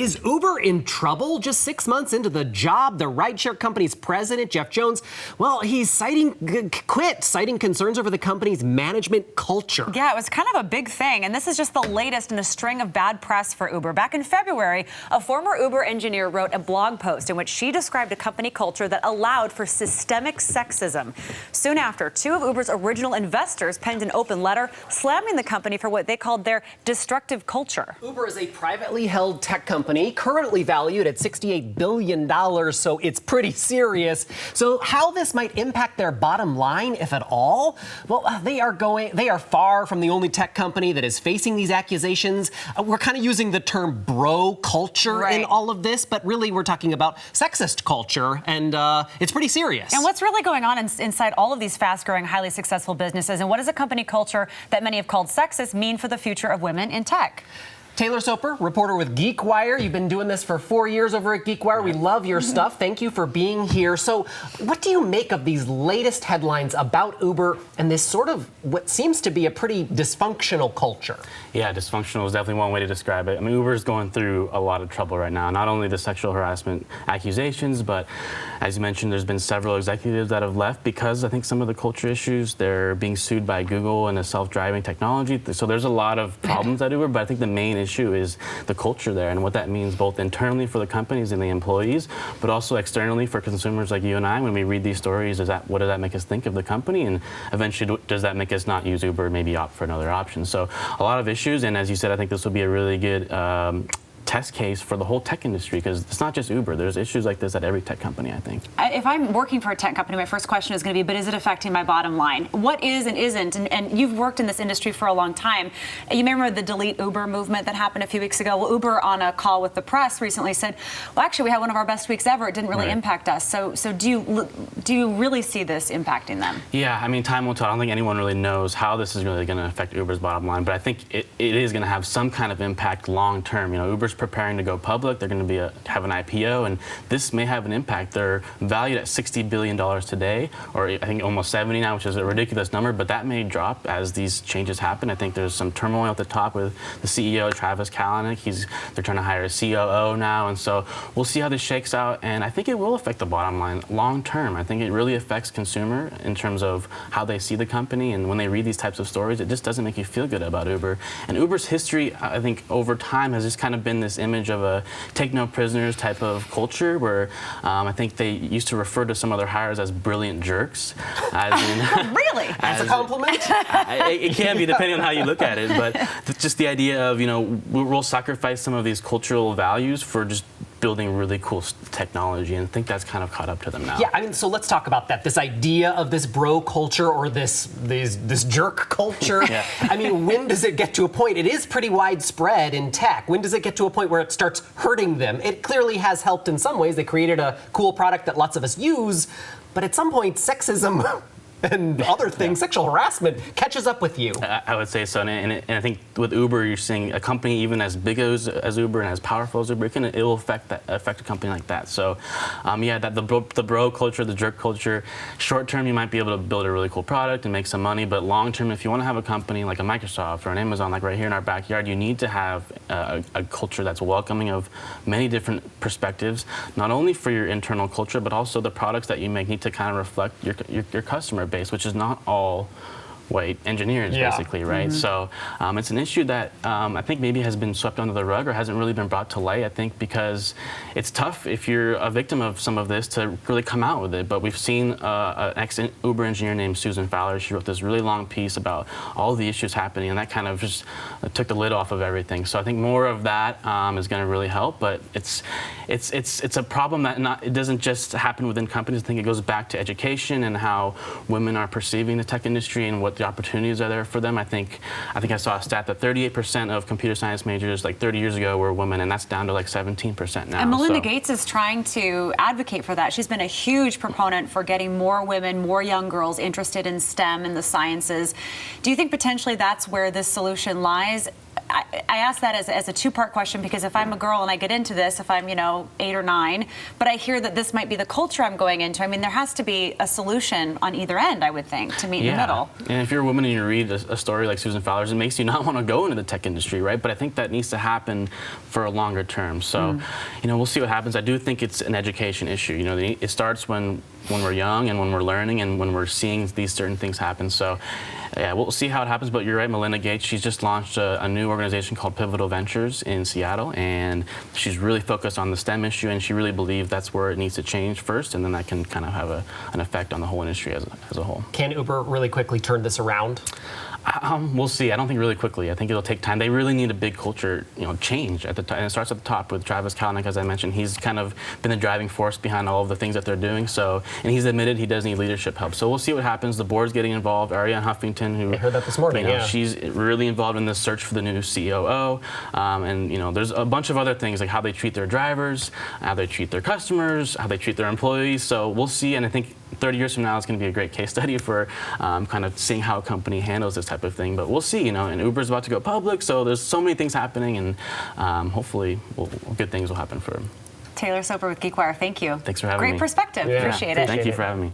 Is Uber in trouble? Just 6 months into the job, the rideshare company's president, Jeff Jones, well, he's citing concerns over the company's management culture. Yeah, it was kind of a big thing, and this is just the latest in a string of bad press for Uber. Back in February, a former Uber engineer wrote a blog post in which she described a company culture that allowed for systemic sexism. Soon after, two of Uber's original investors penned an open letter slamming the company for what they called their destructive culture. Uber is a privately held tech company currently valued at $68 billion, so it's pretty serious. So how this might impact their bottom line, if at all? Well, they are far from the only tech company that is facing these accusations. We're kind of using the term bro culture in all of this, but really we're talking about sexist culture, and it's pretty serious. And what's really going on inside all of these fast-growing, highly successful businesses, and what does a company culture that many have called sexist mean for the future of women in tech? Taylor Soper, reporter with Geekwire. You've been doing this for 4 years over at Geekwire. We love your stuff. Thank you for being here. So what do you make of these latest headlines about Uber and this sort of what seems to be a pretty dysfunctional culture? Yeah, dysfunctional is definitely one way to describe it. I mean, Uber is going through a lot of trouble right now. Not only the sexual harassment accusations, but as you mentioned, there's been several executives that have left because I think some of the culture issues. They're being sued by Google and the self-driving technology. So there's a lot of problems at Uber, but I think the main issue is the culture there and what that means both internally for the companies and the employees, but also externally for consumers like you and I. When we read these stories, what does that make us think of the company? And eventually, does that make us not use Uber, maybe opt for another option? So a lot of issues, and as you said, I think this will be a really good test case for the whole tech industry, because it's not just Uber. There's issues like this at every tech company, I think. If I'm working for a tech company, my first question is going to be, but is it affecting my bottom line? What is and isn't? And you've worked in this industry for a long time. You may remember the delete Uber movement that happened a few weeks ago. Well, Uber on a call with the press recently said, well, actually, we had one of our best weeks ever. It didn't really impact us. So do you really see this impacting them? Yeah, I mean, time will tell. I don't think anyone really knows how this is really going to affect Uber's bottom line, but I think it is going to have some kind of impact long term. You know, Uber's preparing to go public. They're going to have an IPO, and this may have an impact. They're valued at $60 billion today, or I think almost 70 now, which is a ridiculous number, but that may drop as these changes happen. I think there's some turmoil at the top with the CEO, Travis Kalanick. They're trying to hire a COO now, and so we'll see how this shakes out, and I think it will affect the bottom line long term. I think it really affects consumer in terms of how they see the company, and when they read these types of stories, it just doesn't make you feel good about Uber. And Uber's history, I think, over time has just kind of been this image of a take no prisoners type of culture where I think they used to refer to some other hires as brilliant jerks. Really? As a compliment? It can be, depending on how you look at it, but just the idea of, you know, we'll sacrifice some of these cultural values for just building really cool technology, and I think that's kind of caught up to them now. Yeah, I mean, so let's talk about that. This idea of this bro culture or this jerk culture. Yeah. I mean, when does it get to a point? It is pretty widespread in tech. When does it get to a point where it starts hurting them? It clearly has helped in some ways. They created a cool product that lots of us use, but at some point, sexism and other things, sexual harassment, catches up with you. I would say so, and I think with Uber, you're seeing a company even as big as Uber and as powerful as Uber, it will affect a company like that. So, yeah, the bro culture, the jerk culture. Short term, you might be able to build a really cool product and make some money, but long term, if you want to have a company like a Microsoft or an Amazon, like right here in our backyard, you need to have a culture that's welcoming of many different perspectives, not only for your internal culture, but also the products that you make need to kind of reflect your customer base, which is not all white engineers, basically, right? So it's an issue that I think maybe has been swept under the rug or hasn't really been brought to light, I think, because it's tough if you're a victim of some of this to really come out with it. But we've seen an ex-Uber engineer named Susan Fowler. She wrote this really long piece about all the issues happening, and that kind of just took the lid off of everything. So I think more of that is going to really help, but it's a problem that it doesn't just happen within companies. I think it goes back to education and how women are perceiving the tech industry and what the opportunities are there for them. I think I saw a stat that 38% of computer science majors like 30 years ago were women, and that's down to like 17% now. And Melinda Gates is trying to advocate for that. She's been a huge proponent for getting more women, more young girls interested in STEM and the sciences. Do you think potentially that's where this solution lies? I ask that as a two-part question because if I'm a girl and I get into this, if I'm 8 or 9, but I hear that this might be the culture I'm going into. I mean, there has to be a solution on either end, I would think, to meet in the middle. And if you're a woman and you read a story like Susan Fowler's, it makes you not want to go into the tech industry, right? But I think that needs to happen for a longer term. So, we'll see what happens. I do think it's an education issue. It starts when we're young and when we're learning and when we're seeing these certain things happen. So, yeah, we'll see how it happens. But you're right, Melinda Gates, she's just launched a new organization called Pivotal Ventures in Seattle, and she's really focused on the STEM issue, and she really believes that's where it needs to change first, and then that can kind of have an effect on the whole industry as a whole. Can Uber really quickly turn this around? We'll see. I don't think really quickly. I think it'll take time. They really need a big culture, change at the top. And it starts at the top with Travis Kalanick, as I mentioned. He's kind of been the driving force behind all of the things that they're doing. So, and he's admitted he does need leadership help. So we'll see what happens. The board's getting involved. Ariane Huffington, who I heard that this morning. she's really involved in the search for the new COO. And there's a bunch of other things like how they treat their drivers, how they treat their customers, how they treat their employees. So we'll see. And I think 30 years from now, it's going to be a great case study for kind of seeing how a company handles this type of thing. But we'll see, and Uber's about to go public, so there's so many things happening, and hopefully good things will happen for them. Taylor Soper with Geekwire, thank you. Thanks for having me. Great perspective. Yeah. Appreciate it. Thank you for having me.